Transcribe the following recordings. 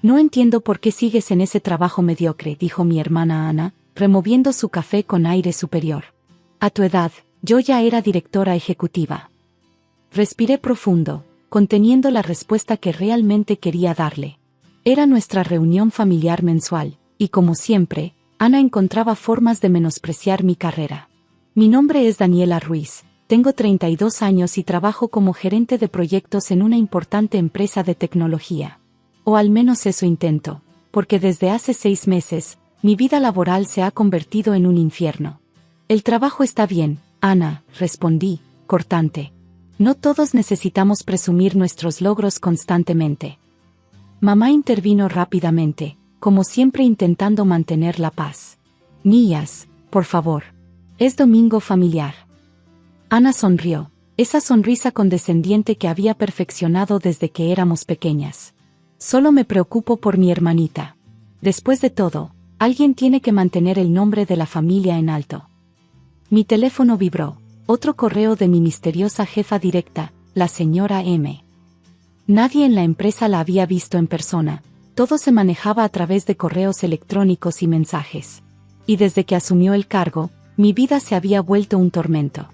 No entiendo por qué sigues en ese trabajo mediocre, dijo mi hermana Ana, removiendo su café con aire superior. A tu edad, yo ya era directora ejecutiva. Respiré profundo, conteniendo la respuesta que realmente quería darle. Era nuestra reunión familiar mensual, y como siempre, Ana encontraba formas de menospreciar mi carrera. Mi nombre es Daniela Ruiz, tengo 32 años y trabajo como gerente de proyectos en una importante empresa de tecnología. O al menos eso intento, porque desde hace 6 meses, mi vida laboral se ha convertido en un infierno. El trabajo está bien, Ana, respondí, cortante. No todos necesitamos presumir nuestros logros constantemente. Mamá intervino rápidamente, como siempre intentando mantener la paz. Niñas, por favor. Es domingo familiar. Ana sonrió, esa sonrisa condescendiente que había perfeccionado desde que éramos pequeñas. Solo me preocupo por mi hermanita. Después de todo, alguien tiene que mantener el nombre de la familia en alto. Mi teléfono vibró, otro correo de mi misteriosa jefa directa, la señora M. Nadie en la empresa la había visto en persona, todo se manejaba a través de correos electrónicos y mensajes. Y desde que asumió el cargo, mi vida se había vuelto un tormento.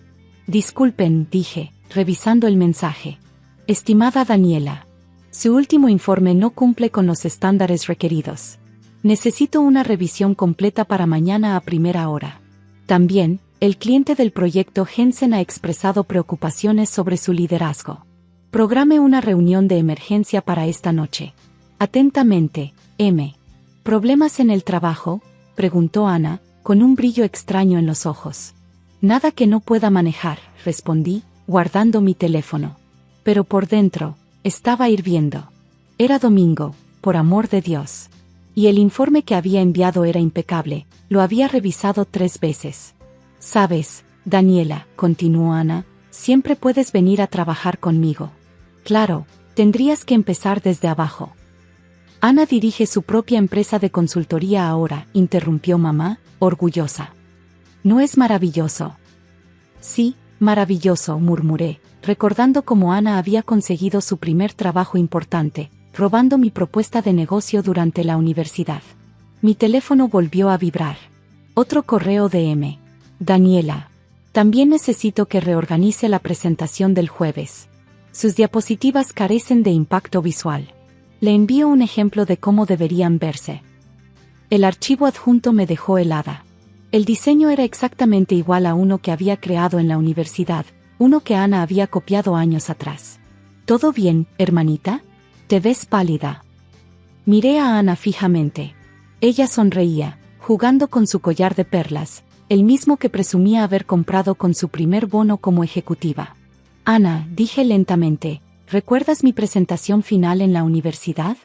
Disculpen, dije, revisando el mensaje. Estimada Daniela. Su último informe no cumple con los estándares requeridos. Necesito una revisión completa para mañana a primera hora. También, el cliente del proyecto Jensen ha expresado preocupaciones sobre su liderazgo. Programe una reunión de emergencia para esta noche. Atentamente, M. ¿Problemas en el trabajo?, preguntó Ana, con un brillo extraño en los ojos. Nada que no pueda manejar, respondí, guardando mi teléfono. Pero por dentro, estaba hirviendo. Era domingo, por amor de Dios. Y el informe que había enviado era impecable, lo había revisado 3 veces. Sabes, Daniela, continuó Ana, siempre puedes venir a trabajar conmigo. Claro, tendrías que empezar desde abajo. Ana dirige su propia empresa de consultoría ahora, interrumpió mamá, orgullosa. ¿No es maravilloso? Sí, maravilloso, murmuré, recordando cómo Ana había conseguido su primer trabajo importante, robando mi propuesta de negocio durante la universidad. Mi teléfono volvió a vibrar. Otro correo de M. Daniela. También necesito que reorganice la presentación del jueves. Sus diapositivas carecen de impacto visual. Le envío un ejemplo de cómo deberían verse. El archivo adjunto me dejó helada. El diseño era exactamente igual a uno que había creado en la universidad, uno que Ana había copiado años atrás. ¿Todo bien, hermanita? Te ves pálida. Miré a Ana fijamente. Ella sonreía, jugando con su collar de perlas, el mismo que presumía haber comprado con su primer bono como ejecutiva. Ana, dije lentamente, ¿recuerdas mi presentación final en la universidad?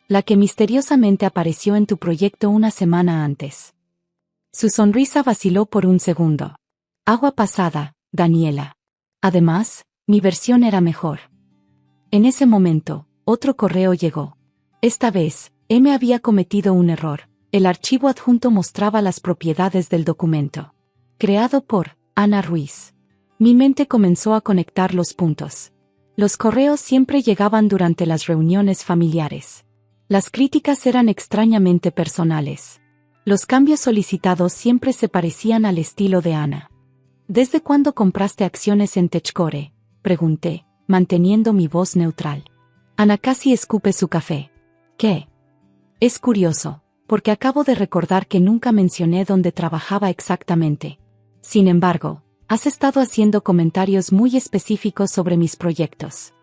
La que misteriosamente apareció en tu proyecto una semana antes. Su sonrisa vaciló por un segundo. Agua pasada, Daniela. Además, mi versión era mejor. En ese momento, otro correo llegó. Esta vez, M había cometido un error. El archivo adjunto mostraba las propiedades del documento. Creado por Ana Ruiz. Mi mente comenzó a conectar los puntos. Los correos siempre llegaban durante las reuniones familiares. Las críticas eran extrañamente personales. Los cambios solicitados siempre se parecían al estilo de Ana. ¿Desde cuándo compraste acciones en Techcore?, pregunté, manteniendo mi voz neutral. Ana casi escupe su café. ¿Qué? Es curioso, porque acabo de recordar que nunca mencioné dónde trabajaba exactamente. Sin embargo, has estado haciendo comentarios muy específicos sobre mis proyectos.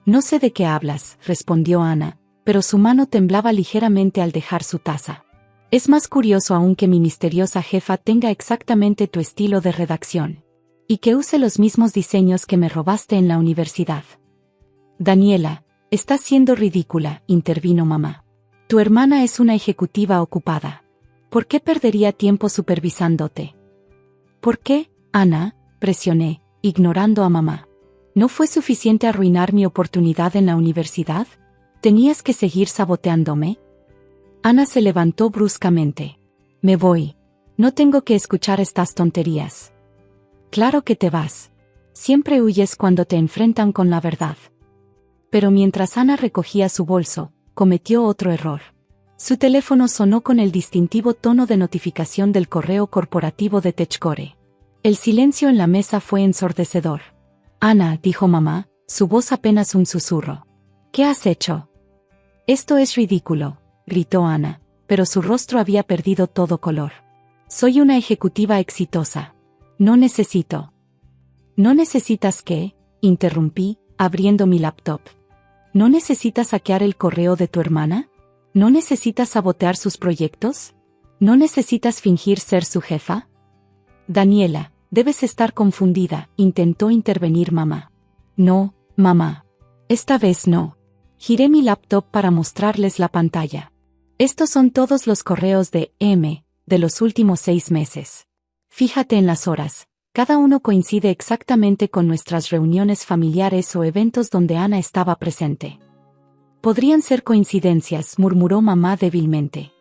No sé de qué hablas, respondió Ana, pero su mano temblaba ligeramente al dejar su taza. Es más curioso aún que mi misteriosa jefa tenga exactamente tu estilo de redacción. Y que use los mismos diseños que me robaste en la universidad. Daniela, estás siendo ridícula, intervino mamá. Tu hermana es una ejecutiva ocupada. ¿Por qué perdería tiempo supervisándote? ¿Por qué, Ana?, presioné, ignorando a mamá. ¿No fue suficiente arruinar mi oportunidad en la universidad? ¿Tenías que seguir saboteándome? Ana se levantó bruscamente. Me voy. No tengo que escuchar estas tonterías. Claro que te vas. Siempre huyes cuando te enfrentan con la verdad. Pero mientras Ana recogía su bolso, cometió otro error. Su teléfono sonó con el distintivo tono de notificación del correo corporativo de Techcore. El silencio en la mesa fue ensordecedor. Ana, dijo mamá, su voz apenas un susurro. ¿Qué has hecho? Esto es ridículo, gritó Ana, pero su rostro había perdido todo color. Soy una ejecutiva exitosa. No necesito. ¿No necesitas qué? Interrumpí, abriendo mi laptop. ¿No necesitas hackear el correo de tu hermana? ¿No necesitas sabotear sus proyectos? ¿No necesitas fingir ser su jefa? Daniela, debes estar confundida, intentó intervenir mamá. No, mamá. Esta vez no. Giré mi laptop para mostrarles la pantalla. Estos son todos los correos de M, de los últimos 6 meses. Fíjate en las horas. Cada uno coincide exactamente con nuestras reuniones familiares o eventos donde Ana estaba presente. Podrían ser coincidencias, murmuró mamá débilmente.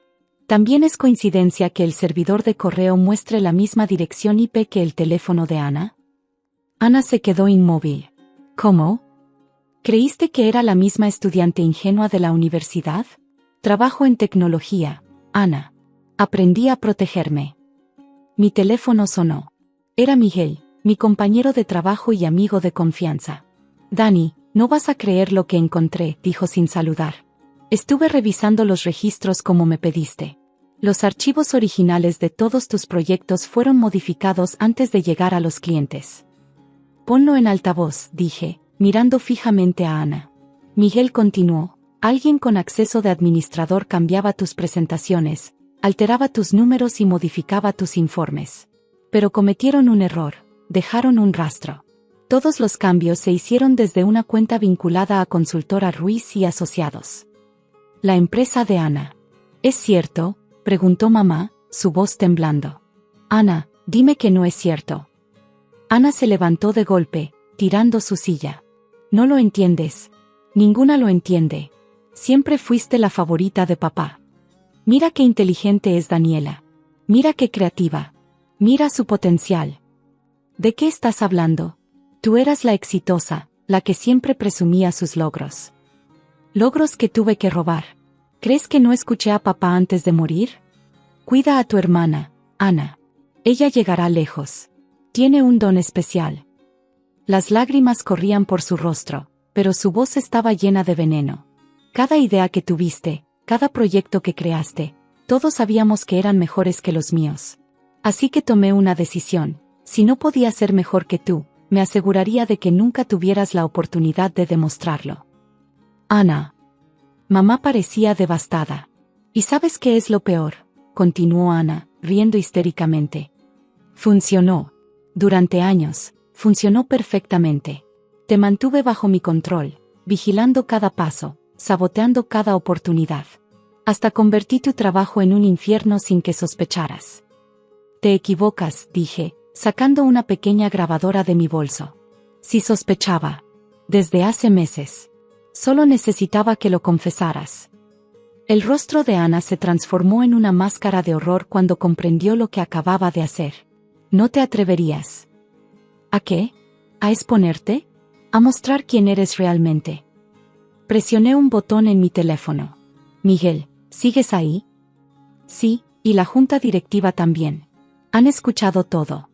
¿También es coincidencia que el servidor de correo muestre la misma dirección IP que el teléfono de Ana? Ana se quedó inmóvil. ¿Cómo? ¿Creíste que era la misma estudiante ingenua de la universidad? Trabajo en tecnología, Ana. Aprendí a protegerme. Mi teléfono sonó. Era Miguel, mi compañero de trabajo y amigo de confianza. Dani, no vas a creer lo que encontré, dijo sin saludar. Estuve revisando los registros como me pediste. Los archivos originales de todos tus proyectos fueron modificados antes de llegar a los clientes. Ponlo en altavoz, dije, mirando fijamente a Ana. Miguel continuó. Alguien con acceso de administrador cambiaba tus presentaciones, alteraba tus números y modificaba tus informes. Pero cometieron un error, dejaron un rastro. Todos los cambios se hicieron desde una cuenta vinculada a Consultora Ruiz y Asociados. La empresa de Ana. ¿Es cierto?, preguntó mamá, su voz temblando. Ana, dime que no es cierto. Ana se levantó de golpe, tirando su silla. No lo entiendes. Ninguna lo entiende. Siempre fuiste la favorita de papá. Mira qué inteligente es Daniela. Mira qué creativa. Mira su potencial. ¿De qué estás hablando? Tú eras la exitosa, la que siempre presumía sus logros. Logros que tuve que robar. ¿Crees que no escuché a papá antes de morir? Cuida a tu hermana, Ana. Ella llegará lejos. Tiene un don especial. Las lágrimas corrían por su rostro, pero su voz estaba llena de veneno. Cada idea que tuviste, cada proyecto que creaste, todos sabíamos que eran mejores que los míos. Así que tomé una decisión. Si no podía ser mejor que tú, me aseguraría de que nunca tuvieras la oportunidad de demostrarlo. Ana. Mamá parecía devastada. ¿Y sabes qué es lo peor?, continuó Ana, riendo histéricamente. Funcionó. Durante años, funcionó perfectamente. Te mantuve bajo mi control, vigilando cada paso, saboteando cada oportunidad. Hasta convertí tu trabajo en un infierno sin que sospecharas. Te equivocas, dije, sacando una pequeña grabadora de mi bolso. Sí sospechaba. Desde hace meses. Solo necesitaba que lo confesaras. El rostro de Ana se transformó en una máscara de horror cuando comprendió lo que acababa de hacer. ¿No te atreverías? ¿A qué? ¿A exponerte? ¿A mostrar quién eres realmente? Presioné un botón en mi teléfono. Miguel, ¿sigues ahí? Sí, y la junta directiva también. Han escuchado todo.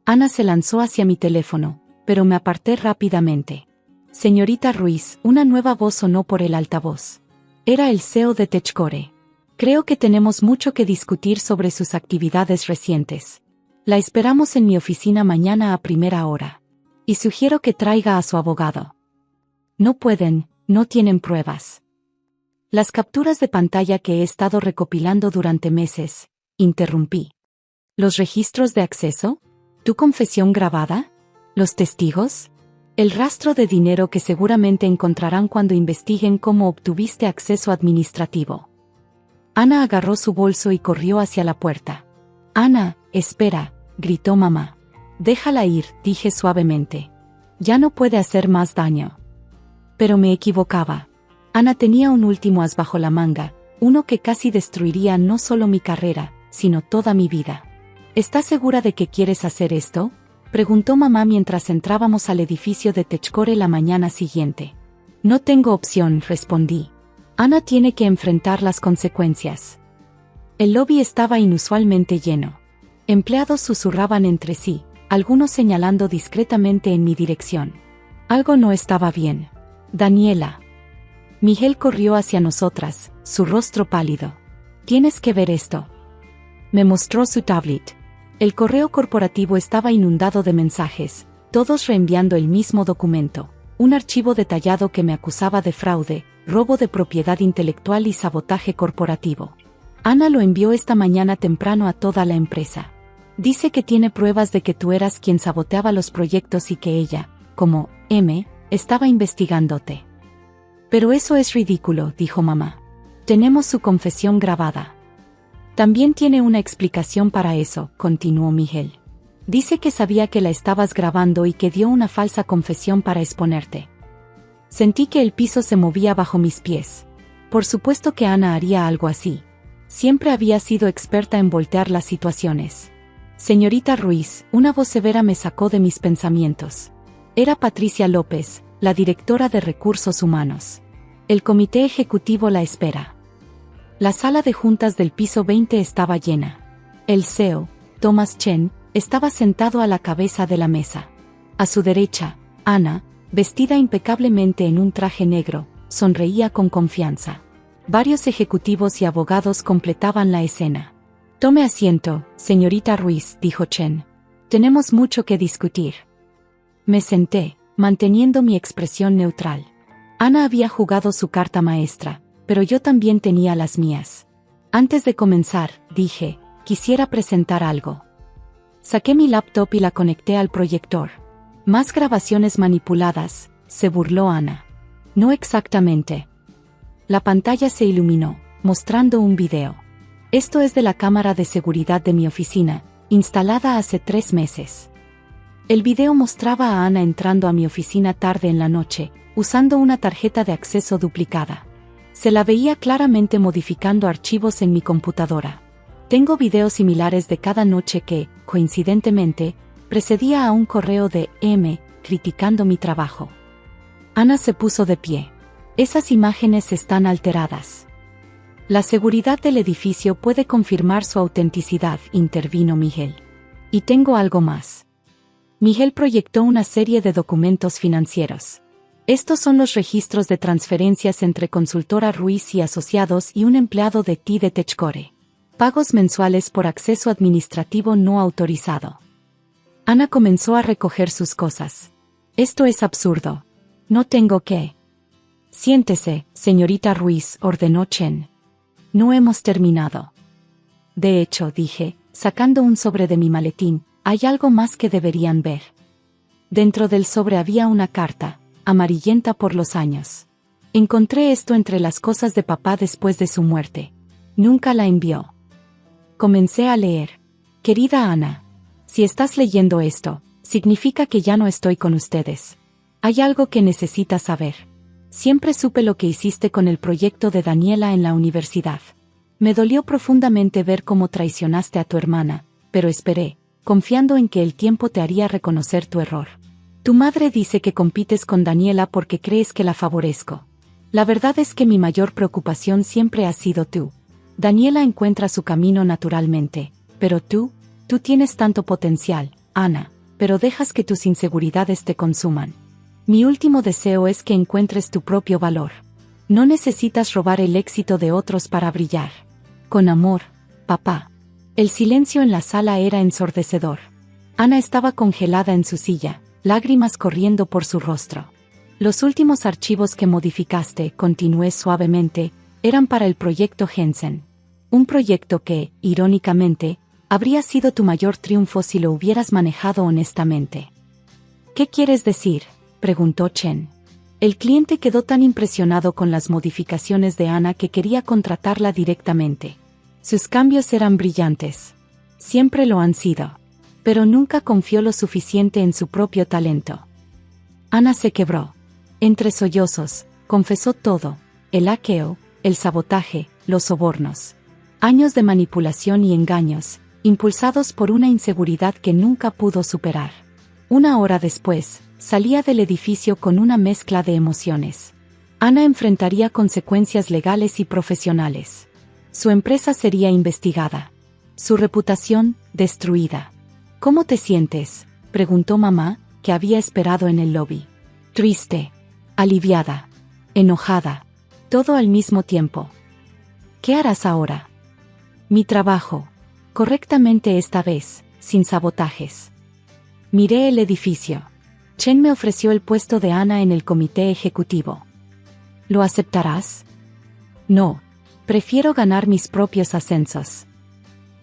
Ana se lanzó hacia mi teléfono, pero me aparté rápidamente. Señorita Ruiz, una nueva voz sonó por el altavoz. Era el CEO de Techcore. Creo que tenemos mucho que discutir sobre sus actividades recientes. La esperamos en mi oficina mañana a primera hora. Y sugiero que traiga a su abogado. No pueden, no tienen pruebas. Las capturas de pantalla que he estado recopilando durante meses, interrumpí. ¿Los registros de acceso? ¿Tu confesión grabada? ¿Los testigos? El rastro de dinero que seguramente encontrarán cuando investiguen cómo obtuviste acceso administrativo. Ana agarró su bolso y corrió hacia la puerta. Ana, espera, gritó mamá. Déjala ir, dije suavemente. Ya no puede hacer más daño. Pero me equivocaba. Ana tenía un último as bajo la manga, uno que casi destruiría no solo mi carrera, sino toda mi vida. ¿Estás segura de que quieres hacer esto?, preguntó mamá mientras entrábamos al edificio de Techcore la mañana siguiente. No tengo opción, respondí. Ana tiene que enfrentar las consecuencias. El lobby estaba inusualmente lleno. Empleados susurraban entre sí, algunos señalando discretamente en mi dirección. Algo no estaba bien. Daniela. Miguel corrió hacia nosotras, su rostro pálido. Tienes que ver esto. Me mostró su tablet. El correo corporativo estaba inundado de mensajes, todos reenviando el mismo documento. Un archivo detallado que me acusaba de fraude, robo de propiedad intelectual y sabotaje corporativo. Ana lo envió esta mañana temprano a toda la empresa. Dice que tiene pruebas de que tú eras quien saboteaba los proyectos y que ella, como M, estaba investigándote. Pero eso es ridículo, dijo mamá. Tenemos su confesión grabada. También tiene una explicación para eso, continuó Miguel. Dice que sabía que la estabas grabando y que dio una falsa confesión para exponerte. Sentí que el piso se movía bajo mis pies. Por supuesto que Ana haría algo así. Siempre había sido experta en voltear las situaciones. Señorita Ruiz, una voz severa me sacó de mis pensamientos. Era Patricia López, la directora de Recursos Humanos. El comité ejecutivo la espera. La sala de juntas del piso 20 estaba llena. El CEO, Thomas Chen, estaba sentado a la cabeza de la mesa. A su derecha, Ana, vestida impecablemente en un traje negro, sonreía con confianza. Varios ejecutivos y abogados completaban la escena. Tome asiento, señorita Ruiz, dijo Chen. Tenemos mucho que discutir. Me senté, manteniendo mi expresión neutral. Ana había jugado su carta maestra, pero yo también tenía las mías. Antes de comenzar, dije, quisiera presentar algo. Saqué mi laptop y la conecté al proyector. Más grabaciones manipuladas, se burló Ana. No exactamente. La pantalla se iluminó, mostrando un video. Esto es de la cámara de seguridad de mi oficina, instalada hace 3 meses. El video mostraba a Ana entrando a mi oficina tarde en la noche, usando una tarjeta de acceso duplicada. Se la veía claramente modificando archivos en mi computadora. Tengo videos similares de cada noche que, coincidentemente, precedía a un correo de M, criticando mi trabajo. Ana se puso de pie. Esas imágenes están alteradas. La seguridad del edificio puede confirmar su autenticidad, intervino Miguel. Y tengo algo más. Miguel proyectó una serie de documentos financieros. Estos son los registros de transferencias entre consultora Ruiz y asociados y un empleado de TI de Techcore. Pagos mensuales por acceso administrativo no autorizado. Ana comenzó a recoger sus cosas. Esto es absurdo. No tengo que. Siéntese, señorita Ruiz, ordenó Chen. No hemos terminado. De hecho, dije, sacando un sobre de mi maletín, hay algo más que deberían ver. Dentro del sobre había una carta, amarillenta por los años. Encontré esto entre las cosas de papá después de su muerte. Nunca la envió. Comencé a leer. Querida Ana, si estás leyendo esto, significa que ya no estoy con ustedes. Hay algo que necesitas saber. Siempre supe lo que hiciste con el proyecto de Daniela en la universidad. Me dolió profundamente ver cómo traicionaste a tu hermana, pero esperé, confiando en que el tiempo te haría reconocer tu error. Tu madre dice que compites con Daniela porque crees que la favorezco. La verdad es que mi mayor preocupación siempre ha sido tú. Daniela encuentra su camino naturalmente, pero tú tienes tanto potencial, Ana, pero dejas que tus inseguridades te consuman. Mi último deseo es que encuentres tu propio valor. No necesitas robar el éxito de otros para brillar. Con amor, papá. El silencio en la sala era ensordecedor. Ana estaba congelada en su silla, lágrimas corriendo por su rostro. Los últimos archivos que modificaste, continué suavemente, eran para el proyecto Jensen. Un proyecto que, irónicamente, habría sido tu mayor triunfo si lo hubieras manejado honestamente. ¿Qué quieres decir?, preguntó Chen. El cliente quedó tan impresionado con las modificaciones de Ana que quería contratarla directamente. Sus cambios eran brillantes. Siempre lo han sido. Pero nunca confió lo suficiente en su propio talento. Ana se quebró. Entre sollozos, confesó todo: el hackeo, el sabotaje, los sobornos. Años de manipulación y engaños, impulsados por una inseguridad que nunca pudo superar. 1 hora después, salía del edificio con una mezcla de emociones. Ana enfrentaría consecuencias legales y profesionales. Su empresa sería investigada. Su reputación, destruida. ¿Cómo te sientes?, preguntó mamá, que había esperado en el lobby. Triste. Aliviada. Enojada. Todo al mismo tiempo. ¿Qué harás ahora? Mi trabajo. Correctamente esta vez, sin sabotajes. Miré el edificio. Chen me ofreció el puesto de Ana en el comité ejecutivo. ¿Lo aceptarás? No. Prefiero ganar mis propios ascensos.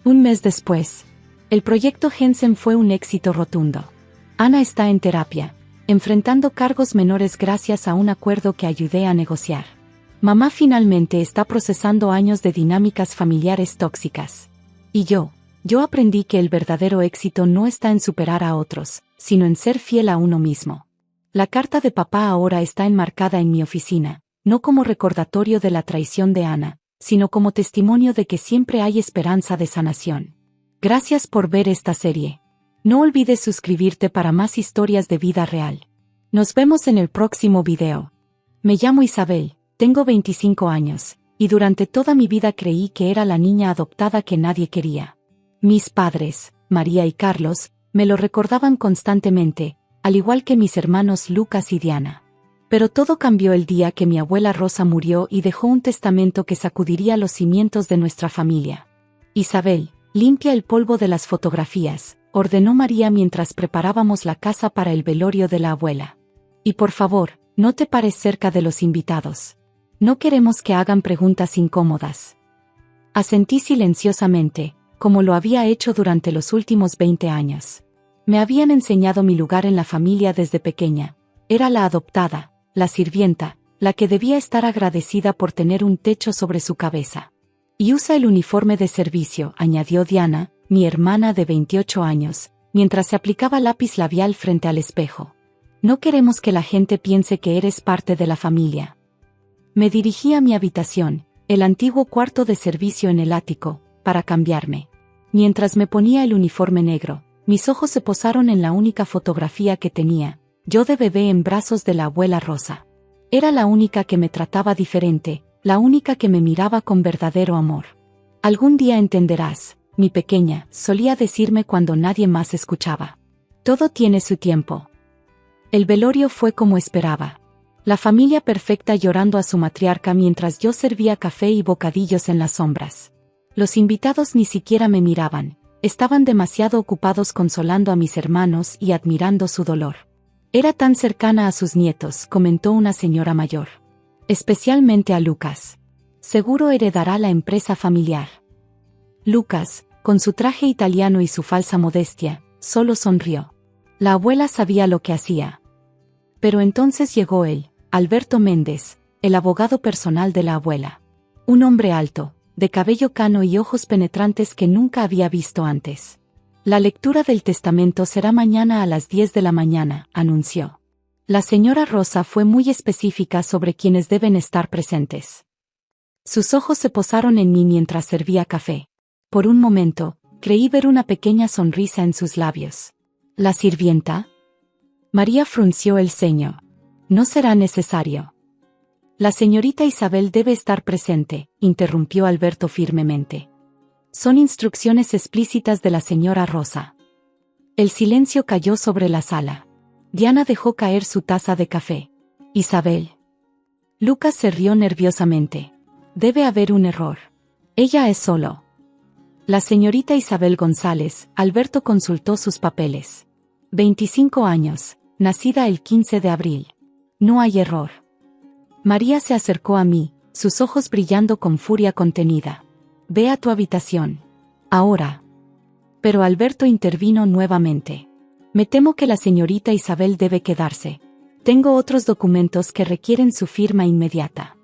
Un mes después, el proyecto Jensen fue un éxito rotundo. Ana está en terapia, enfrentando cargos menores gracias a un acuerdo que ayudé a negociar. Mamá finalmente está procesando años de dinámicas familiares tóxicas. Y yo aprendí que el verdadero éxito no está en superar a otros, sino en ser fiel a uno mismo. La carta de papá ahora está enmarcada en mi oficina, no como recordatorio de la traición de Ana, sino como testimonio de que siempre hay esperanza de sanación. Gracias por ver esta serie. No olvides suscribirte para más historias de vida real. Nos vemos en el próximo video. Me llamo Isabel, tengo 25 años, y durante toda mi vida creí que era la niña adoptada que nadie quería. Mis padres, María y Carlos, me lo recordaban constantemente, al igual que mis hermanos Lucas y Diana. Pero todo cambió el día que mi abuela Rosa murió y dejó un testamento que sacudiría los cimientos de nuestra familia. Isabel, limpia el polvo de las fotografías, ordenó María mientras preparábamos la casa para el velorio de la abuela. Y por favor, no te pares cerca de los invitados. No queremos que hagan preguntas incómodas. Asentí silenciosamente, como lo había hecho durante los últimos 20 años. Me habían enseñado mi lugar en la familia desde pequeña. Era la adoptada, la sirvienta, la que debía estar agradecida por tener un techo sobre su cabeza. Y usa el uniforme de servicio, añadió Diana, mi hermana de 28 años, mientras se aplicaba lápiz labial frente al espejo. No queremos que la gente piense que eres parte de la familia. Me dirigí a mi habitación, el antiguo cuarto de servicio en el ático, para cambiarme. Mientras me ponía el uniforme negro, mis ojos se posaron en la única fotografía que tenía, yo de bebé en brazos de la abuela Rosa. Era la única que me trataba diferente, la única que me miraba con verdadero amor. Algún día entenderás, mi pequeña, solía decirme cuando nadie más escuchaba. Todo tiene su tiempo. El velorio fue como esperaba. La familia perfecta llorando a su matriarca mientras yo servía café y bocadillos en las sombras. Los invitados ni siquiera me miraban, estaban demasiado ocupados consolando a mis hermanos y admirando su dolor. Era tan cercana a sus nietos, comentó una señora mayor. Especialmente a Lucas. Seguro heredará la empresa familiar. Lucas, con su traje italiano y su falsa modestia, solo sonrió. La abuela sabía lo que hacía. Pero entonces llegó él, Alberto Méndez, el abogado personal de la abuela. Un hombre alto, de cabello cano y ojos penetrantes que nunca había visto antes. La lectura del testamento será mañana a las 10 de la mañana, anunció. La señora Rosa fue muy específica sobre quienes deben estar presentes. Sus ojos se posaron en mí mientras servía café. Por un momento, creí ver una pequeña sonrisa en sus labios. ¿La sirvienta? María frunció el ceño. No será necesario. La señorita Isabel debe estar presente, interrumpió Alberto firmemente. Son instrucciones explícitas de la señora Rosa. El silencio cayó sobre la sala. Diana dejó caer su taza de café. Isabel. Lucas se rió nerviosamente. Debe haber un error. Ella es solo. La señorita Isabel González, Alberto consultó sus papeles. 25 años, nacida el 15 de abril. No hay error. María se acercó a mí, sus ojos brillando con furia contenida. Ve a tu habitación. Ahora. Pero Alberto intervino nuevamente. Me temo que la señorita Isabel debe quedarse. Tengo otros documentos que requieren su firma inmediata.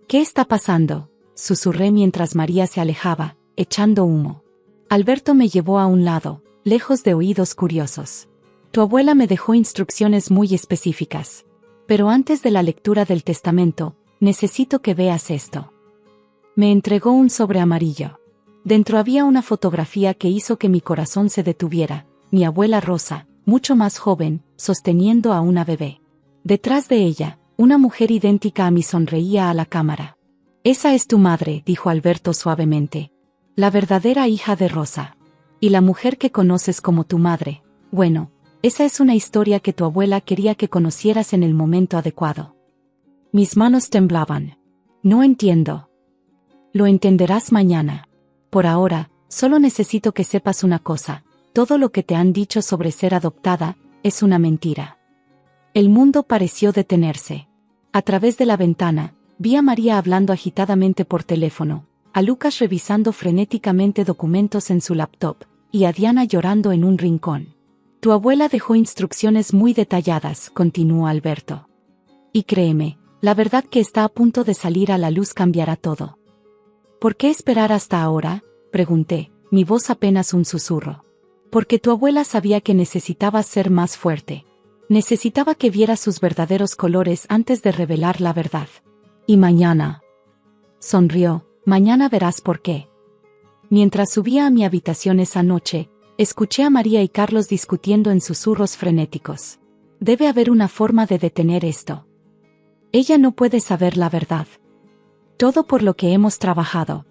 ¿Qué está pasando?, susurré mientras María se alejaba, echando humo. Alberto me llevó a un lado, lejos de oídos curiosos. Tu abuela me dejó instrucciones muy específicas. Pero antes de la lectura del testamento, necesito que veas esto. Me entregó un sobre amarillo. Dentro había una fotografía que hizo que mi corazón se detuviera, mi abuela Rosa, mucho más joven, sosteniendo a una bebé. Detrás de ella, Una mujer idéntica a mí sonreía a la cámara. Esa es tu madre, dijo Alberto suavemente. La verdadera hija de Rosa. Y la mujer que conoces como tu madre. Bueno, esa es una historia que tu abuela quería que conocieras en el momento adecuado. Mis manos temblaban. No entiendo. Lo entenderás mañana. Por ahora, solo necesito que sepas una cosa. Todo lo que te han dicho sobre ser adoptada es una mentira. El mundo pareció detenerse. A través de la ventana, vi a María hablando agitadamente por teléfono, a Lucas revisando frenéticamente documentos en su laptop, y a Diana llorando en un rincón. Tu abuela dejó instrucciones muy detalladas, continuó Alberto. Y créeme, la verdad que está a punto de salir a la luz cambiará todo. ¿Por qué esperar hasta ahora?, pregunté, mi voz apenas un susurro. Porque tu abuela sabía que necesitabas ser más fuerte. Necesitaba que vieras sus verdaderos colores antes de revelar la verdad. Y mañana. Sonrió, mañana verás por qué. Mientras subía a mi habitación esa noche, escuché a María y Carlos discutiendo en susurros frenéticos. Debe haber una forma de detener esto. Ella no puede saber la verdad. Todo por lo que hemos trabajado.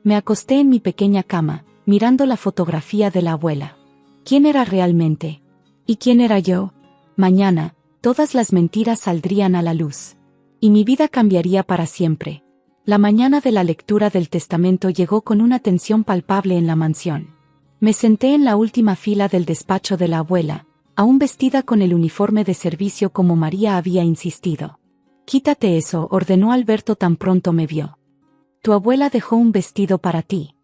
Me acosté en mi pequeña cama, mirando la fotografía de la abuela. ¿Quién era realmente? ¿Y quién era yo? Mañana, todas las mentiras saldrían a la luz. Y mi vida cambiaría para siempre. La mañana de la lectura del testamento llegó con una tensión palpable en la mansión. Me senté en la última fila del despacho de la abuela, aún vestida con el uniforme de servicio como María había insistido. Quítate eso, ordenó Alberto tan pronto me vio. Tu abuela dejó un vestido para ti.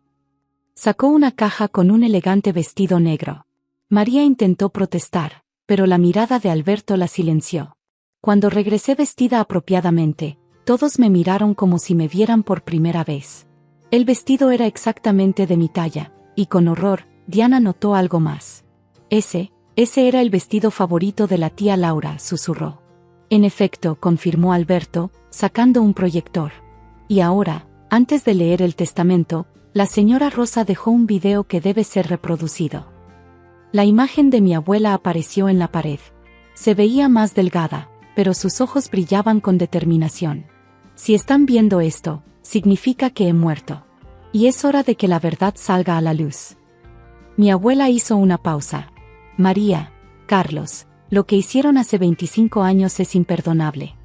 Sacó una caja con un elegante vestido negro. María intentó protestar, pero la mirada de Alberto la silenció. Cuando regresé vestida apropiadamente, todos me miraron como si me vieran por primera vez. El vestido era exactamente de mi talla, y con horror, Diana notó algo más. Ese era el vestido favorito de la tía Laura, susurró. En efecto, confirmó Alberto, sacando un proyector. Y ahora, antes de leer el testamento, la señora Rosa dejó un video que debe ser reproducido. La imagen de mi abuela apareció en la pared. Se veía más delgada, pero sus ojos brillaban con determinación. Si están viendo esto, significa que he muerto. Y es hora de que la verdad salga a la luz. Mi abuela hizo una pausa. María, Carlos, lo que hicieron hace 25 años es imperdonable.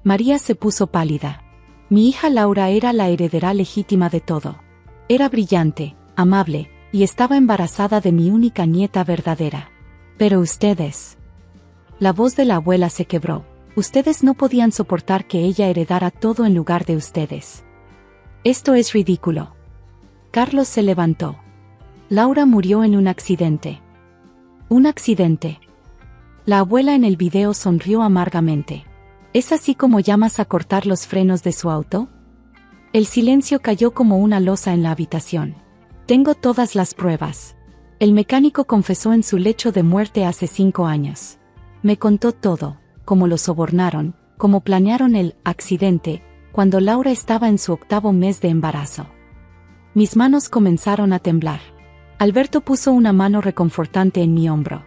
María se puso pálida. Mi hija Laura era la heredera legítima de todo. Era brillante, amable, y estaba embarazada de mi única nieta verdadera. Pero ustedes... La voz de la abuela se quebró. Ustedes no podían soportar que ella heredara todo en lugar de ustedes. Esto es ridículo. Carlos se levantó. Laura murió en un accidente. ¿Un accidente? La abuela en el video sonrió amargamente. ¿Es así como llamas a cortar los frenos de su auto? El silencio cayó como una losa en la habitación. Tengo todas las pruebas. El mecánico confesó en su lecho de muerte hace 5 años. Me contó todo, cómo lo sobornaron, cómo planearon el accidente, cuando Laura estaba en su 8º mes de embarazo. Mis manos comenzaron a temblar. Alberto puso una mano reconfortante en mi hombro.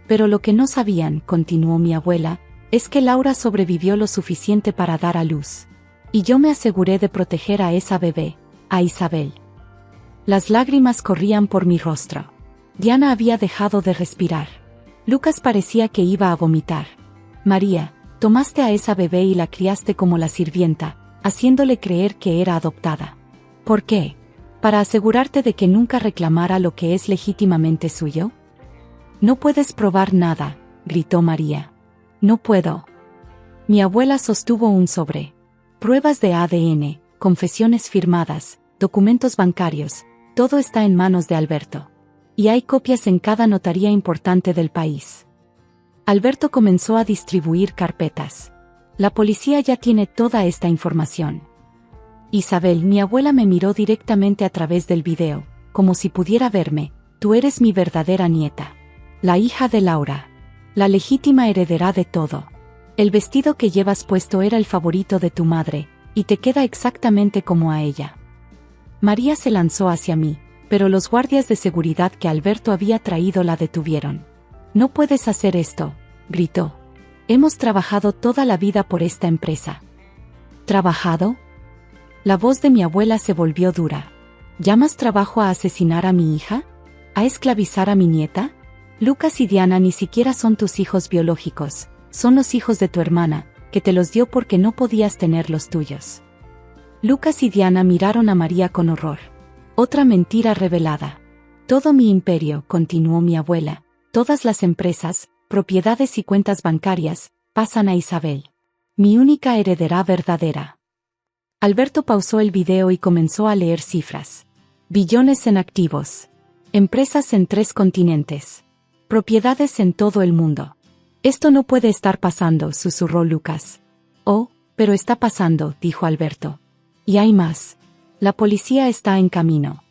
Pero lo que no sabían, continuó mi abuela, es que Laura sobrevivió lo suficiente para dar a luz. Y yo me aseguré de proteger a esa bebé, a Isabel. Las lágrimas corrían por mi rostro. Diana había dejado de respirar. Lucas parecía que iba a vomitar. María, tomaste a esa bebé y la criaste como la sirvienta, haciéndole creer que era adoptada. ¿Por qué? ¿Para asegurarte de que nunca reclamara lo que es legítimamente suyo? No puedes probar nada, gritó María. No puedo. Mi abuela sostuvo un sobre. Pruebas de ADN, confesiones firmadas, documentos bancarios, todo está en manos de Alberto. Y hay copias en cada notaría importante del país. Alberto comenzó a distribuir carpetas. La policía ya tiene toda esta información. Isabel, mi abuela me miró directamente a través del video, como si pudiera verme. Tú eres mi verdadera nieta. La hija de Laura. La legítima heredera de todo. El vestido que llevas puesto era el favorito de tu madre, y te queda exactamente como a ella. María se lanzó hacia mí, pero los guardias de seguridad que Alberto había traído la detuvieron. No puedes hacer esto, gritó. Hemos trabajado toda la vida por esta empresa. ¿Trabajado? La voz de mi abuela se volvió dura. ¿Llamas trabajo a asesinar a mi hija? ¿A esclavizar a mi nieta? Lucas y Diana ni siquiera son tus hijos biológicos, son los hijos de tu hermana, que te los dio porque no podías tener los tuyos. Lucas y Diana miraron a María con horror. Otra mentira revelada. Todo mi imperio, continuó mi abuela, todas las empresas, propiedades y cuentas bancarias, pasan a Isabel. Mi única heredera verdadera. Alberto pausó el video y comenzó a leer cifras. Billones en activos. Empresas en 3 continentes. Propiedades en todo el mundo. Esto no puede estar pasando, susurró Lucas. Oh, pero está pasando, dijo Alberto. Y hay más. La policía está en camino.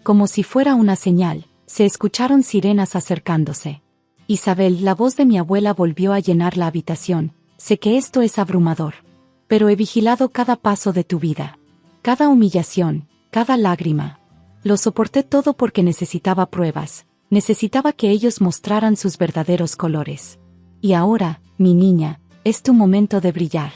Como si fuera una señal, se escucharon sirenas acercándose. Isabel, la voz de mi abuela volvió a llenar la habitación. Sé que esto es abrumador. Pero he vigilado cada paso de tu vida. Cada humillación, cada lágrima. Lo soporté todo porque necesitaba pruebas. Necesitaba que ellos mostraran sus verdaderos colores. Y ahora, mi niña, es tu momento de brillar.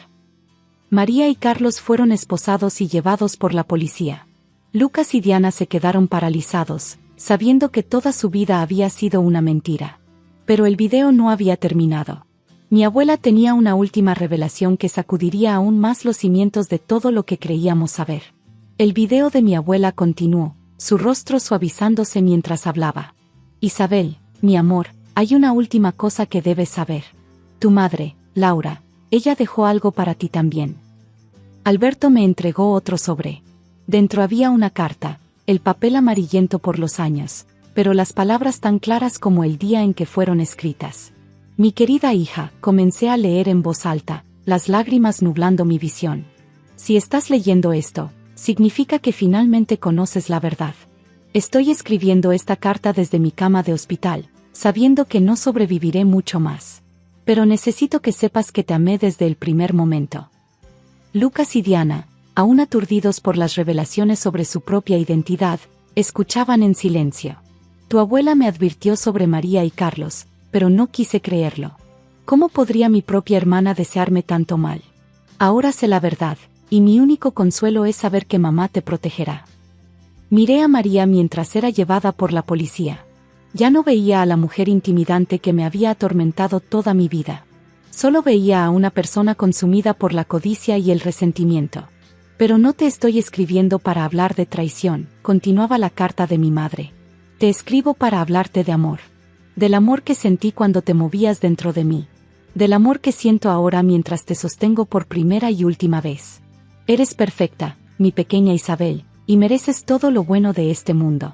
María y Carlos fueron esposados y llevados por la policía. Lucas y Diana se quedaron paralizados, sabiendo que toda su vida había sido una mentira. Pero el video no había terminado. Mi abuela tenía una última revelación que sacudiría aún más los cimientos de todo lo que creíamos saber. El video de mi abuela continuó, su rostro suavizándose mientras hablaba. Isabel, mi amor, hay una última cosa que debes saber. Tu madre, Laura, ella dejó algo para ti también. Alberto me entregó otro sobre. Dentro había una carta, el papel amarillento por los años, pero las palabras tan claras como el día en que fueron escritas. Mi querida hija, comencé a leer en voz alta, las lágrimas nublando mi visión. Si estás leyendo esto, significa que finalmente conoces la verdad. Estoy escribiendo esta carta desde mi cama de hospital, sabiendo que no sobreviviré mucho más. Pero necesito que sepas que te amé desde el primer momento. Lucas y Diana, aún aturdidos por las revelaciones sobre su propia identidad, escuchaban en silencio. Tu abuela me advirtió sobre María y Carlos, pero no quise creerlo. ¿Cómo podría mi propia hermana desearme tanto mal? Ahora sé la verdad, y mi único consuelo es saber que mamá te protegerá. Miré a María mientras era llevada por la policía. Ya no veía a la mujer intimidante que me había atormentado toda mi vida. Solo veía a una persona consumida por la codicia y el resentimiento. Pero no te estoy escribiendo para hablar de traición, continuaba la carta de mi madre. Te escribo para hablarte de amor. Del amor que sentí cuando te movías dentro de mí. Del amor que siento ahora mientras te sostengo por primera y última vez. Eres perfecta, mi pequeña Isabel, y mereces todo lo bueno de este mundo.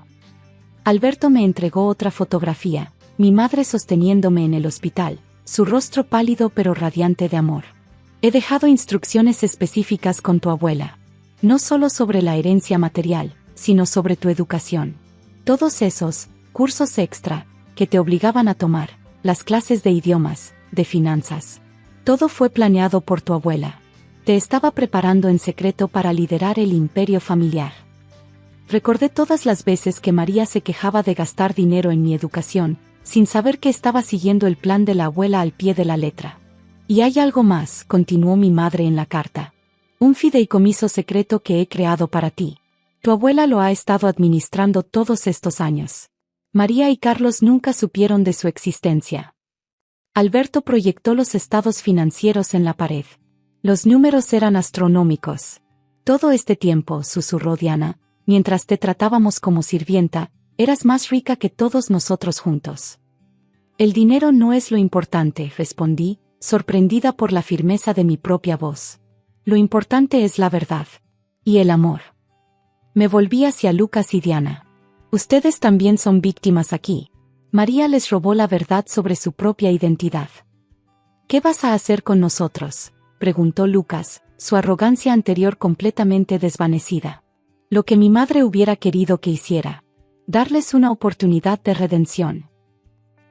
Alberto me entregó otra fotografía, mi madre sosteniéndome en el hospital, su rostro pálido pero radiante de amor. He dejado instrucciones específicas con tu abuela. No solo sobre la herencia material, sino sobre tu educación. Todos esos cursos extra que te obligaban a tomar, las clases de idiomas, de finanzas. Todo fue planeado por tu abuela. Te estaba preparando en secreto para liderar el imperio familiar. Recordé todas las veces que María se quejaba de gastar dinero en mi educación, sin saber que estaba siguiendo el plan de la abuela al pie de la letra. Y hay algo más, continuó mi madre en la carta. Un fideicomiso secreto que he creado para ti. Tu abuela lo ha estado administrando todos estos años. María y Carlos nunca supieron de su existencia. Alberto proyectó los estados financieros en la pared. Los números eran astronómicos. Todo este tiempo, susurró Diana, mientras te tratábamos como sirvienta, eras más rica que todos nosotros juntos. El dinero no es lo importante, respondí, sorprendida por la firmeza de mi propia voz. Lo importante es la verdad. Y el amor. Me volví hacia Lucas y Diana. Ustedes también son víctimas aquí. María les robó la verdad sobre su propia identidad. ¿Qué vas a hacer con nosotros?, preguntó Lucas, su arrogancia anterior completamente desvanecida. Lo que mi madre hubiera querido que hiciera. Darles una oportunidad de redención.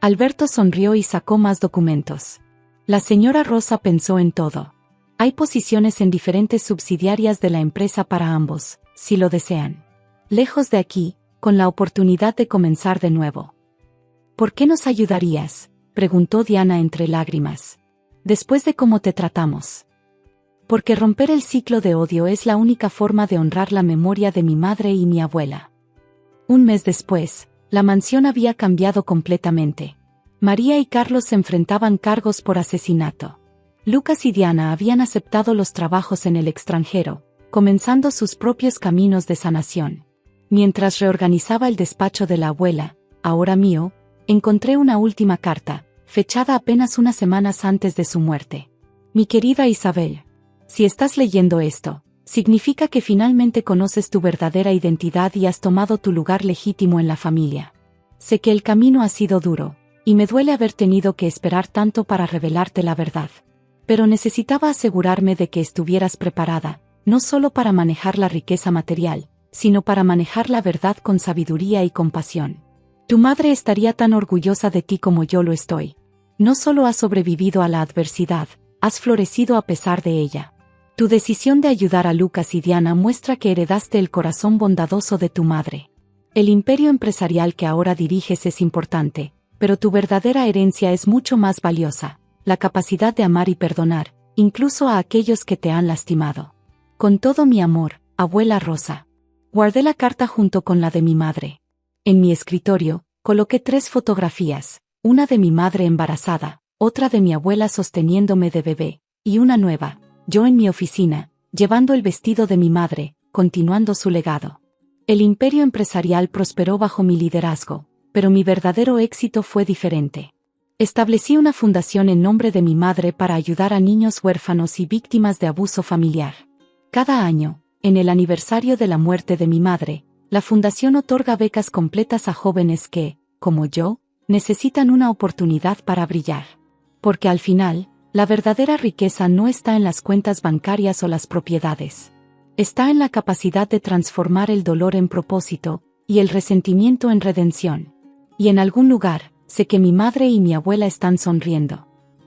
Alberto sonrió y sacó más documentos. La señora Rosa pensó en todo. Hay posiciones en diferentes subsidiarias de la empresa para ambos, si lo desean. Lejos de aquí, con la oportunidad de comenzar de nuevo. ¿Por qué nos ayudarías?, preguntó Diana entre lágrimas. Después de cómo te tratamos. Porque romper el ciclo de odio es la única forma de honrar la memoria de mi madre y mi abuela. Un mes después, la mansión había cambiado completamente. María y Carlos se enfrentaban cargos por asesinato. Lucas y Diana habían aceptado los trabajos en el extranjero, comenzando sus propios caminos de sanación. Mientras reorganizaba el despacho de la abuela, ahora mío, encontré una última carta, fechada apenas unas semanas antes de su muerte. Mi querida Isabel, si estás leyendo esto, significa que finalmente conoces tu verdadera identidad y has tomado tu lugar legítimo en la familia. Sé que el camino ha sido duro, y me duele haber tenido que esperar tanto para revelarte la verdad. Pero necesitaba asegurarme de que estuvieras preparada, no solo para manejar la riqueza material, sino para manejar la verdad con sabiduría y compasión. Tu madre estaría tan orgullosa de ti como yo lo estoy. No solo has sobrevivido a la adversidad, has florecido a pesar de ella. Tu decisión de ayudar a Lucas y Diana muestra que heredaste el corazón bondadoso de tu madre. El imperio empresarial que ahora diriges es importante, pero tu verdadera herencia es mucho más valiosa, la capacidad de amar y perdonar, incluso a aquellos que te han lastimado. Con todo mi amor, abuela Rosa. Guardé la carta junto con la de mi madre. En mi escritorio, coloqué 3 fotografías, una de mi madre embarazada, otra de mi abuela sosteniéndome de bebé, y una nueva, yo en mi oficina, llevando el vestido de mi madre, continuando su legado. El imperio empresarial prosperó bajo mi liderazgo, pero mi verdadero éxito fue diferente. Establecí una fundación en nombre de mi madre para ayudar a niños huérfanos y víctimas de abuso familiar. Cada año, en el aniversario de la muerte de mi madre, la fundación otorga becas completas a jóvenes que, como yo, necesitan una oportunidad para brillar. Porque al final, la verdadera riqueza no está en las cuentas bancarias o las propiedades. Está en la capacidad de transformar el dolor en propósito, y el resentimiento en redención. Y en algún lugar, sé que mi madre y mi abuela están sonriendo.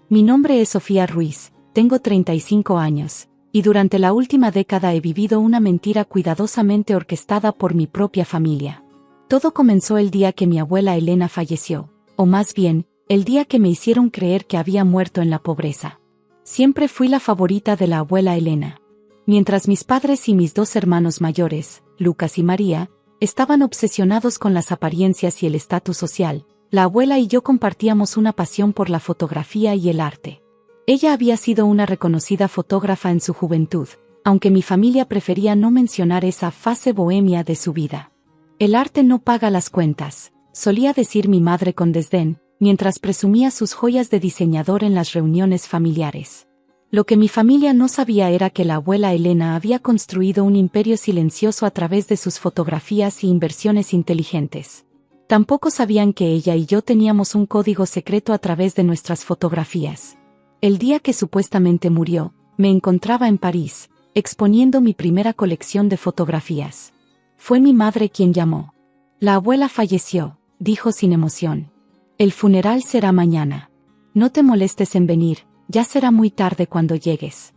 Mi nombre es Sofía Ruiz, tengo 35 años, y durante la última década he vivido una mentira cuidadosamente orquestada por mi propia familia. Todo comenzó el día que mi abuela Elena falleció, o más bien, el día que me hicieron creer que había muerto en la pobreza. Siempre fui la favorita de la abuela Elena. Mientras mis padres y mis 2 hermanos mayores, Lucas y María, estaban obsesionados con las apariencias y el estatus social, la abuela y yo compartíamos una pasión por la fotografía y el arte. Ella había sido una reconocida fotógrafa en su juventud, aunque mi familia prefería no mencionar esa fase bohemia de su vida. El arte no paga las cuentas, solía decir mi madre con desdén, mientras presumía sus joyas de diseñador en las reuniones familiares. Lo que mi familia no sabía era que la abuela Elena había construido un imperio silencioso a través de sus fotografías y inversiones inteligentes. Tampoco sabían que ella y yo teníamos un código secreto a través de nuestras fotografías. El día que supuestamente murió, me encontraba en París, exponiendo mi primera colección de fotografías. Fue mi madre quien llamó. La abuela falleció, dijo sin emoción. El funeral será mañana. No te molestes en venir, ya será muy tarde cuando llegues.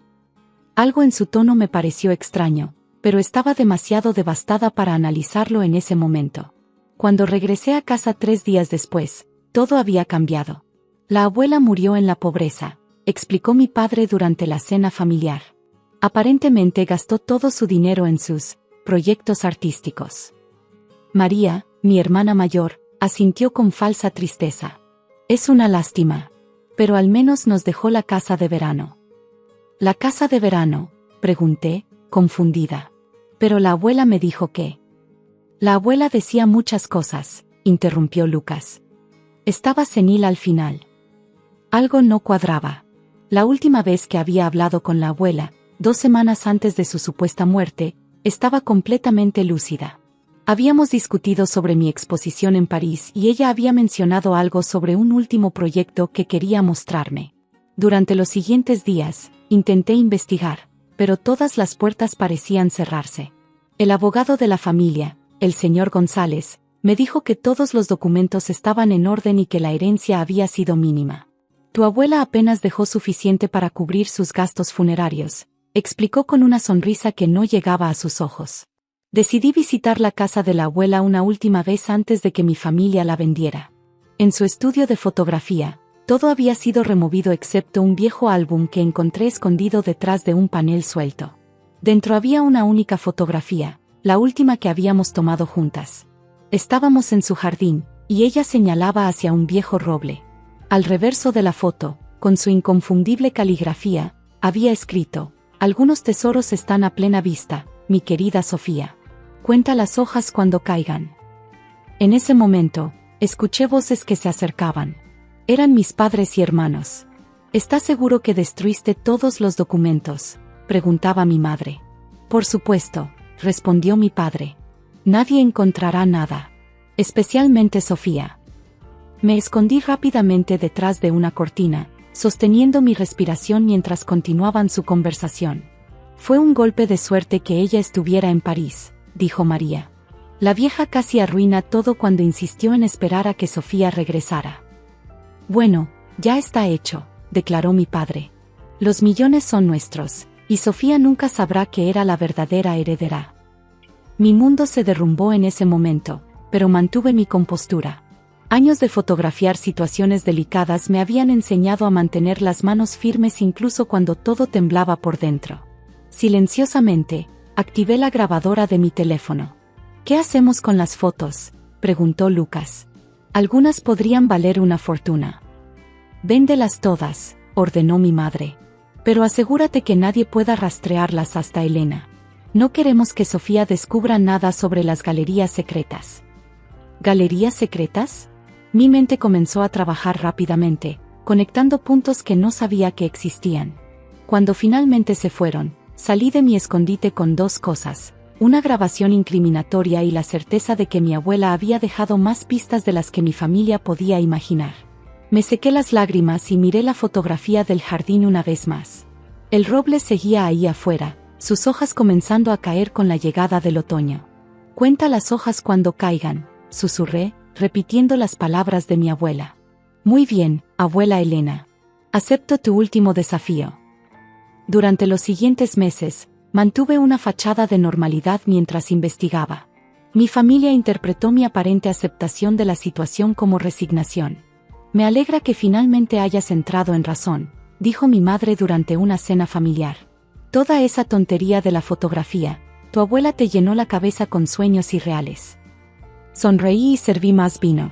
Algo en su tono me pareció extraño, pero estaba demasiado devastada para analizarlo en ese momento. Cuando regresé a casa 3 días después, todo había cambiado. La abuela murió en la pobreza, explicó mi padre durante la cena familiar. Aparentemente gastó todo su dinero en sus proyectos artísticos. María, mi hermana mayor, asintió con falsa tristeza. Es una lástima. Pero al menos nos dejó la casa de verano. ¿La casa de verano?, pregunté, confundida. Pero la abuela me dijo que... La abuela decía muchas cosas, interrumpió Lucas. Estaba senil al final. Algo no cuadraba. La última vez que había hablado con la abuela, 2 semanas antes de su supuesta muerte, estaba completamente lúcida. Habíamos discutido sobre mi exposición en París y ella había mencionado algo sobre un último proyecto que quería mostrarme. Durante los siguientes días, intenté investigar, pero todas las puertas parecían cerrarse. El abogado de la familia, el señor González, me dijo que todos los documentos estaban en orden y que la herencia había sido mínima. Tu abuela apenas dejó suficiente para cubrir sus gastos funerarios, explicó con una sonrisa que no llegaba a sus ojos. Decidí visitar la casa de la abuela una última vez antes de que mi familia la vendiera. En su estudio de fotografía, Todo había sido removido excepto un viejo álbum que encontré escondido detrás de un panel suelto. Dentro había una única fotografía, la última que habíamos tomado juntas. Estábamos en su jardín, y ella señalaba hacia un viejo roble. Al reverso de la foto, con su inconfundible caligrafía, había escrito: «Algunos tesoros están a plena vista, mi querida Sofía. Cuenta las hojas cuando caigan». En ese momento, escuché voces que se acercaban. Eran mis padres y hermanos. «¿Estás seguro que destruiste todos los documentos?», preguntaba mi madre. «Por supuesto», respondió mi padre. «Nadie encontrará nada. Especialmente Sofía». Me escondí rápidamente detrás de una cortina, sosteniendo mi respiración mientras continuaban su conversación. «Fue un golpe de suerte que ella estuviera en París», dijo María. «La vieja casi arruina todo cuando insistió en esperar a que Sofía regresara». «Bueno, ya está hecho», declaró mi padre. «Los millones son nuestros, y Sofía nunca sabrá que era la verdadera heredera». Mi mundo se derrumbó en ese momento, pero mantuve mi compostura. Años de fotografiar situaciones delicadas me habían enseñado a mantener las manos firmes incluso cuando todo temblaba por dentro. Silenciosamente, activé la grabadora de mi teléfono. «¿Qué hacemos con las fotos?», preguntó Lucas. «Algunas podrían valer una fortuna». «Véndelas todas», ordenó mi madre. «Pero asegúrate que nadie pueda rastrearlas hasta Elena. No queremos que Sofía descubra nada sobre las galerías secretas». ¿Galerías secretas? Mi mente comenzó a trabajar rápidamente, conectando puntos que no sabía que existían. Cuando finalmente se fueron, salí de mi escondite con dos cosas: una grabación incriminatoria y la certeza de que mi abuela había dejado más pistas de las que mi familia podía imaginar. Me sequé las lágrimas y miré la fotografía del jardín una vez más. El roble seguía ahí afuera, sus hojas comenzando a caer con la llegada del otoño. «Cuenta las hojas cuando caigan», susurré, repitiendo las palabras de mi abuela. «Muy bien, abuela Elena. Acepto tu último desafío». Durante los siguientes meses, mantuve una fachada de normalidad mientras investigaba. Mi familia interpretó mi aparente aceptación de la situación como resignación. «Me alegra que finalmente hayas entrado en razón», dijo mi madre durante una cena familiar. «Toda esa tontería de la fotografía, tu abuela te llenó la cabeza con sueños irreales». Sonreí y serví más vino.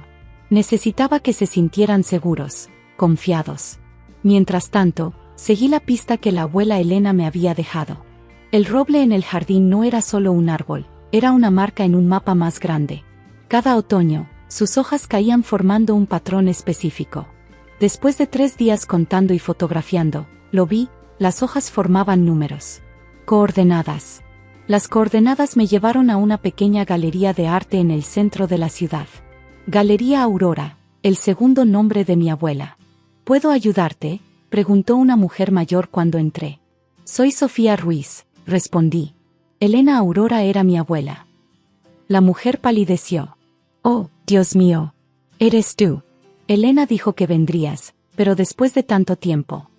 Necesitaba que se sintieran seguros, confiados. Mientras tanto, seguí la pista que la abuela Elena me había dejado. El roble en el jardín no era solo un árbol, era una marca en un mapa más grande. Cada otoño, sus hojas caían formando un patrón específico. Después de 3 días contando y fotografiando, lo vi, las hojas formaban números. Coordenadas. Las coordenadas me llevaron a una pequeña galería de arte en el centro de la ciudad. Galería Aurora, el segundo nombre de mi abuela. «¿Puedo ayudarte?», preguntó una mujer mayor cuando entré. «Soy Sofía Ruiz», respondí. Elena Aurora era mi abuela. La mujer palideció. «Oh, Dios mío. Eres tú». Elena dijo que vendrías, pero después de tanto tiempo.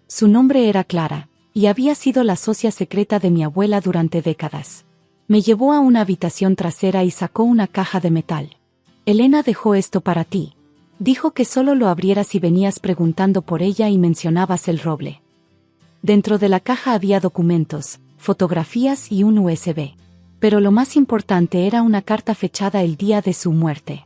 Su nombre era Clara, y había sido la socia secreta de mi abuela durante décadas. Me llevó a una habitación trasera y sacó una caja de metal. «Elena dejó esto para ti. Dijo que solo lo abrieras si venías preguntando por ella y mencionabas el roble». Dentro de la caja había documentos, fotografías y un USB. Pero lo más importante era una carta fechada el día de su muerte.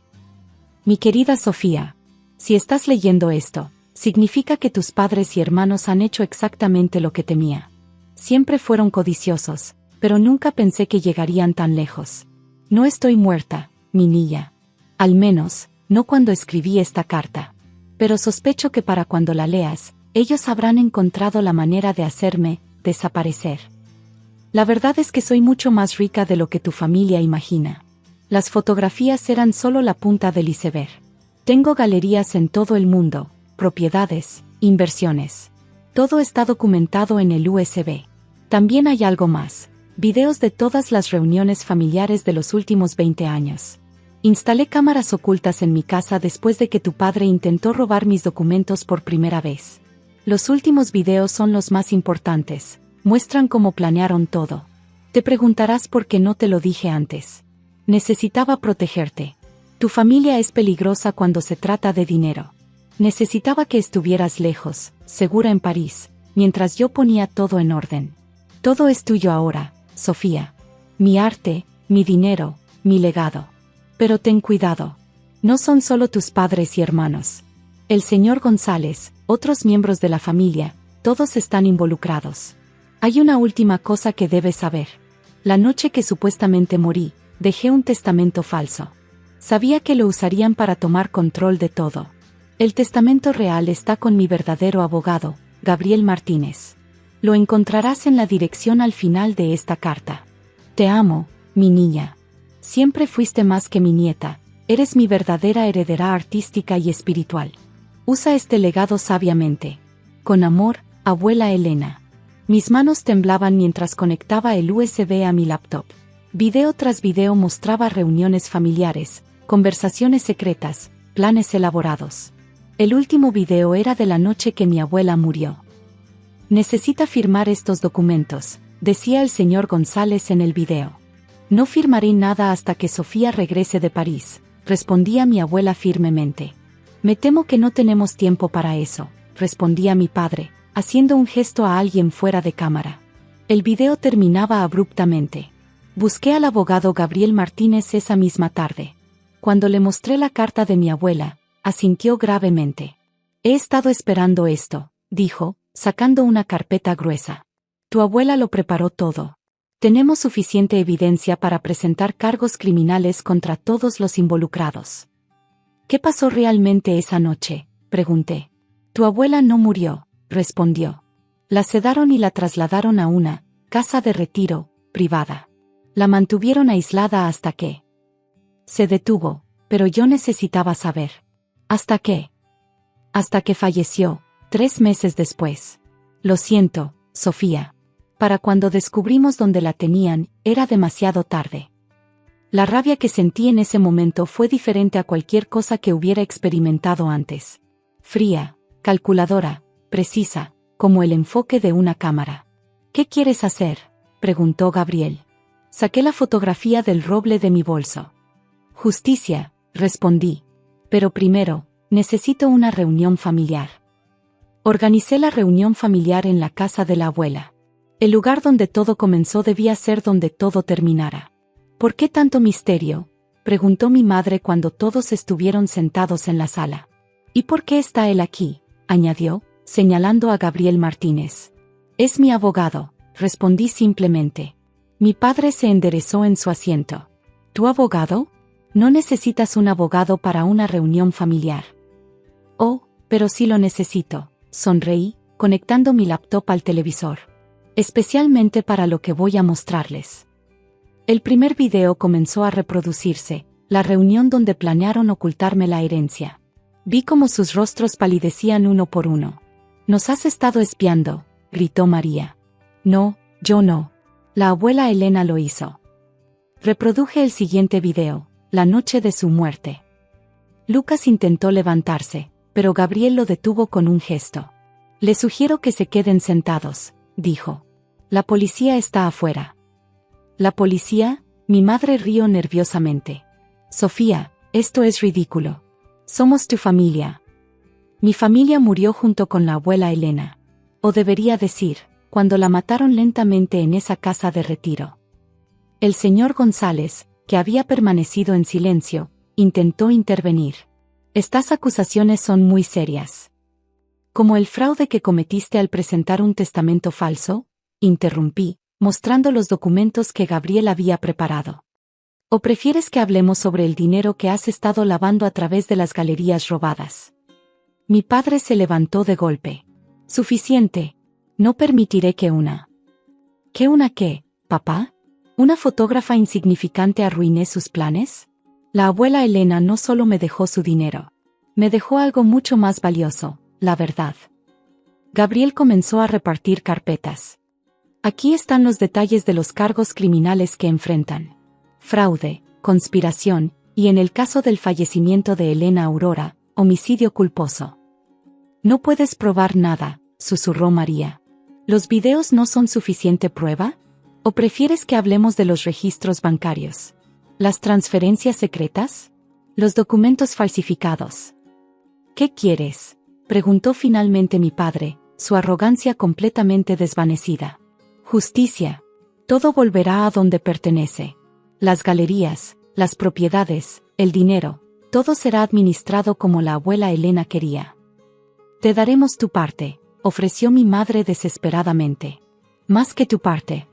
«Mi querida Sofía, si estás leyendo esto, significa que tus padres y hermanos han hecho exactamente lo que temía. Siempre fueron codiciosos, pero nunca pensé que llegarían tan lejos. No estoy muerta, mi niña. Al menos, no cuando escribí esta carta. Pero sospecho que para cuando la leas, ellos habrán encontrado la manera de hacerme desaparecer. La verdad es que soy mucho más rica de lo que tu familia imagina. Las fotografías eran solo la punta del iceberg. Tengo galerías en todo el mundo, propiedades, inversiones. Todo está documentado en el USB. También hay algo más: videos de todas las reuniones familiares de los últimos 20 años. Instalé cámaras ocultas en mi casa después de que tu padre intentó robar mis documentos por primera vez. Los últimos videos son los más importantes, muestran cómo planearon todo. Te preguntarás por qué no te lo dije antes. Necesitaba protegerte. Tu familia es peligrosa cuando se trata de dinero. Necesitaba que estuvieras lejos, segura en París, mientras yo ponía todo en orden. Todo es tuyo ahora, Sofía. Mi arte, mi dinero, mi legado. Pero ten cuidado. No son solo tus padres y hermanos. El señor González, otros miembros de la familia, todos están involucrados. Hay una última cosa que debes saber. La noche que supuestamente morí, dejé un testamento falso. Sabía que lo usarían para tomar control de todo. El testamento real está con mi verdadero abogado, Gabriel Martínez. Lo encontrarás en la dirección al final de esta carta. Te amo, mi niña. Siempre fuiste más que mi nieta, eres mi verdadera heredera artística y espiritual. Usa este legado sabiamente. Con amor, abuela Elena. Mis manos temblaban mientras conectaba el USB a mi laptop. Video tras video mostraba reuniones familiares, conversaciones secretas, planes elaborados. El último video era de la noche que mi abuela murió. Necesita firmar estos documentos, decía el señor González en el video. No firmaré nada hasta que Sofía regrese de París, respondía mi abuela firmemente. Me temo que no tenemos tiempo para eso, respondía mi padre, haciendo un gesto a alguien fuera de cámara. El video terminaba abruptamente. Busqué al abogado Gabriel Martínez esa misma tarde. Cuando le mostré la carta de mi abuela, asintió gravemente. He estado esperando esto, dijo, sacando una carpeta gruesa. Tu abuela lo preparó todo. Tenemos suficiente evidencia para presentar cargos criminales contra todos los involucrados. ¿Qué pasó realmente esa noche?, pregunté. Tu abuela no murió, respondió. La sedaron y la trasladaron a una casa de retiro privada. La mantuvieron aislada hasta que se detuvo, pero yo necesitaba saber. ¿Hasta qué? Hasta que falleció, 3 meses después. Lo siento, Sofía. Para cuando descubrimos dónde la tenían, era demasiado tarde. La rabia que sentí en ese momento fue diferente a cualquier cosa que hubiera experimentado antes. Fría, calculadora, precisa, como el enfoque de una cámara. ¿Qué quieres hacer?, preguntó Gabriel. Saqué la fotografía del roble de mi bolso. Justicia, respondí. Pero primero, necesito una reunión familiar. Organicé la reunión familiar en la casa de la abuela. El lugar donde todo comenzó debía ser donde todo terminara. ¿Por qué tanto misterio?, preguntó mi madre cuando todos estuvieron sentados en la sala. ¿Y por qué está él aquí?, añadió, señalando a Gabriel Martínez. Es mi abogado, respondí simplemente. Mi padre se enderezó en su asiento. ¿Tu abogado? No necesitas un abogado para una reunión familiar. Oh, pero sí lo necesito, sonreí, conectando mi laptop al televisor. Especialmente para lo que voy a mostrarles. El primer video comenzó a reproducirse, la reunión donde planearon ocultarme la herencia. Vi cómo sus rostros palidecían uno por uno. «Nos has estado espiando», gritó María. «No, yo no. La abuela Elena lo hizo». Reproduje el siguiente video, la noche de su muerte. Lucas intentó levantarse, pero Gabriel lo detuvo con un gesto. «Les sugiero que se queden sentados», dijo. «La policía está afuera». «¿La policía?», mi madre rió nerviosamente. «Sofía, esto es ridículo. Somos tu familia». Mi familia murió junto con la abuela Elena. O debería decir, cuando la mataron lentamente en esa casa de retiro. El señor González, que había permanecido en silencio, intentó intervenir. «Estas acusaciones son muy serias». «¿Como el fraude que cometiste al presentar un testamento falso?», interrumpí, mostrando los documentos que Gabriel había preparado. ¿O prefieres que hablemos sobre el dinero que has estado lavando a través de las galerías robadas? Mi padre se levantó de golpe. «Suficiente. No permitiré que una». ¿Que una qué, papá? ¿Una fotógrafa insignificante arruiné sus planes? La abuela Elena no solo me dejó su dinero. Me dejó algo mucho más valioso, la verdad. Gabriel comenzó a repartir carpetas. Aquí están los detalles de los cargos criminales que enfrentan. Fraude, conspiración, y en el caso del fallecimiento de Elena Aurora, homicidio culposo. «No puedes probar nada», susurró María. «¿Los videos no son suficiente prueba? ¿O prefieres que hablemos de los registros bancarios? ¿Las transferencias secretas? ¿Los documentos falsificados? ¿Qué quieres?, preguntó finalmente mi padre, su arrogancia completamente desvanecida. Justicia. Todo volverá a donde pertenece. Las galerías, las propiedades, el dinero, todo será administrado como la abuela Elena quería. Te daremos tu parte, ofreció mi madre desesperadamente. Más que tu parte.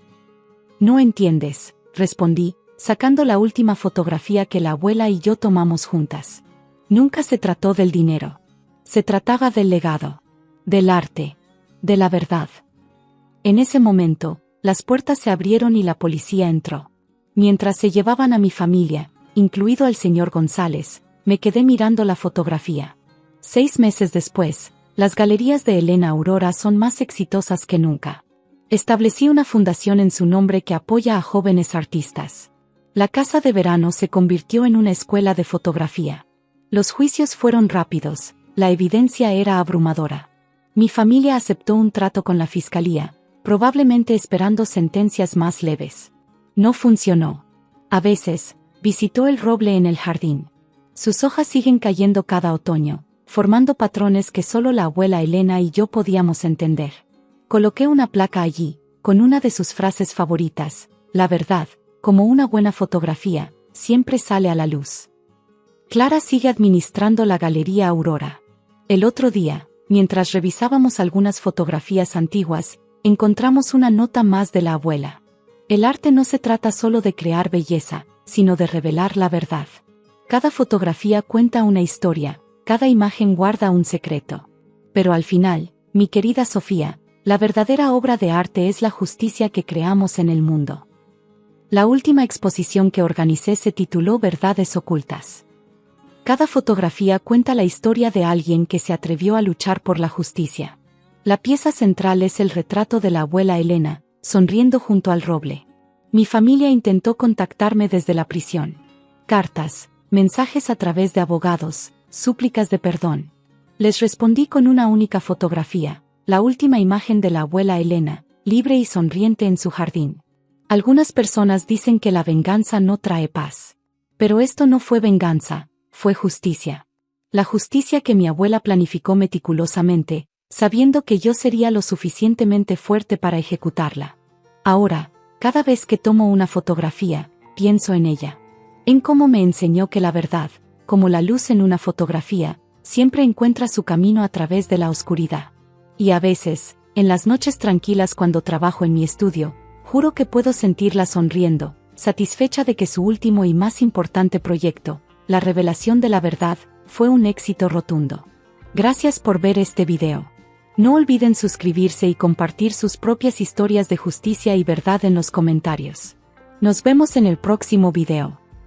No entiendes, respondí, sacando la última fotografía que la abuela y yo tomamos juntas. Nunca se trató del dinero. Se trataba del legado, del arte, de la verdad. En ese momento, las puertas se abrieron y la policía entró. Mientras se llevaban a mi familia, incluido al señor González, me quedé mirando la fotografía. 6 meses después, las galerías de Elena Aurora son más exitosas que nunca. Establecí una fundación en su nombre que apoya a jóvenes artistas. La casa de verano se convirtió en una escuela de fotografía. Los juicios fueron rápidos, la evidencia era abrumadora. Mi familia aceptó un trato con la fiscalía, probablemente esperando sentencias más leves. No funcionó. A veces, visitó el roble en el jardín. Sus hojas siguen cayendo cada otoño, formando patrones que solo la abuela Elena y yo podíamos entender. Coloqué una placa allí, con una de sus frases favoritas: la verdad, como una buena fotografía, siempre sale a la luz. Clara sigue administrando la Galería Aurora. El otro día, mientras revisábamos algunas fotografías antiguas, encontramos una nota más de la abuela. El arte no se trata solo de crear belleza, sino de revelar la verdad. Cada fotografía cuenta una historia, cada imagen guarda un secreto. Pero al final, mi querida Sofía, la verdadera obra de arte es la justicia que creamos en el mundo. La última exposición que organicé se tituló Verdades Ocultas. Cada fotografía cuenta la historia de alguien que se atrevió a luchar por la justicia. La pieza central es el retrato de la abuela Elena, sonriendo junto al roble. Mi familia intentó contactarme desde la prisión. Cartas, mensajes a través de abogados, súplicas de perdón. Les respondí con una única fotografía, la última imagen de la abuela Elena, libre y sonriente en su jardín. Algunas personas dicen que la venganza no trae paz. Pero esto no fue venganza, fue justicia. La justicia que mi abuela planificó meticulosamente, sabiendo que yo sería lo suficientemente fuerte para ejecutarla. Ahora, cada vez que tomo una fotografía, pienso en ella. En cómo me enseñó que la verdad, como la luz en una fotografía, siempre encuentra su camino a través de la oscuridad. Y a veces, en las noches tranquilas cuando trabajo en mi estudio, juro que puedo sentirla sonriendo, satisfecha de que su último y más importante proyecto, la revelación de la verdad, fue un éxito rotundo. Gracias por ver este video. No olviden suscribirse y compartir sus propias historias de justicia y verdad en los comentarios. Nos vemos en el próximo video.